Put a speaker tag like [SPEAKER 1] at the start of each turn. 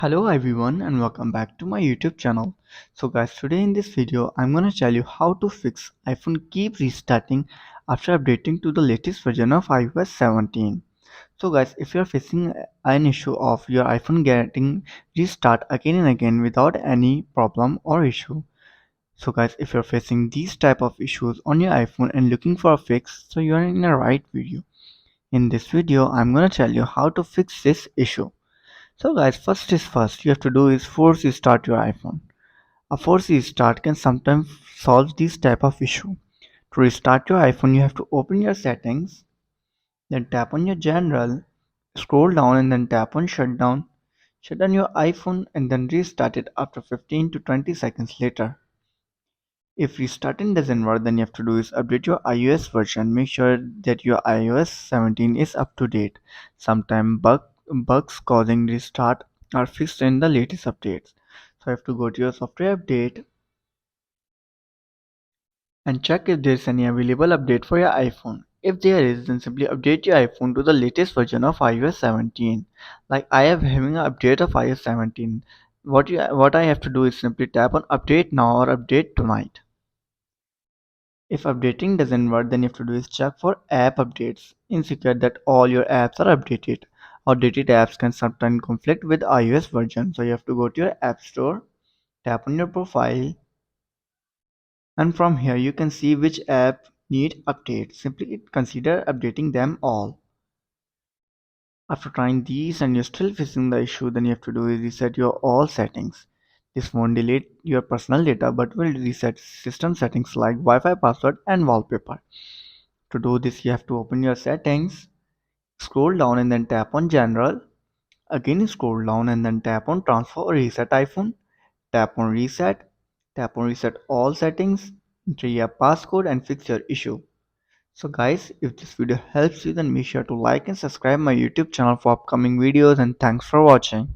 [SPEAKER 1] Hello everyone and welcome back to my YouTube channel. So guys, today in this video I'm gonna tell you how to fix iPhone keep restarting after updating to the latest version of iOS 17. So guys, if you're facing an issue of your iPhone getting restart again and again without any problem or issue. So guys, if you're facing these type of issues on your iPhone and looking for a fix, so you're in the right video. In this video, I'm gonna tell you how to fix this issue. So guys, first is first, you have to do is force restart your iPhone. A force restart can sometimes solve this type of issue. To restart your iPhone, you have to open your settings, then tap on your general, scroll down and then tap on shutdown. Shut down your iPhone and then restart it after 15 to 20 seconds later. If restarting doesn't work, then you have to do is update your iOS version. Make sure that your iOS 17 is up to date. Sometimes bugs causing restart are fixed in the latest updates. So you have to go to your software update and check if there is any available update for your iPhone. If there is, then simply update your iPhone to the latest version of iOS 17. Like I am having an update of iOS 17. What I have to do is simply tap on update now or update tonight. If updating doesn't work, then you have to do is check for app updates. Ensure that all your apps are updated. Outdated apps can sometimes conflict with iOS version. So you have to go to your app store, tap on your profile, and from here you can see which app need update. Simply consider updating them all. After trying these and you're still facing the issue, then you have to do is reset your all settings. This won't delete your personal data but will reset system settings like Wi-Fi password and wallpaper. To do this, you have to open your settings, scroll down and then tap on General. Again, scroll down and then tap on Transfer or Reset iPhone. Tap on Reset all settings, enter your passcode and fix your issue. So guys, if this video helps you, then make sure to like and subscribe my YouTube channel for upcoming videos, and thanks for watching.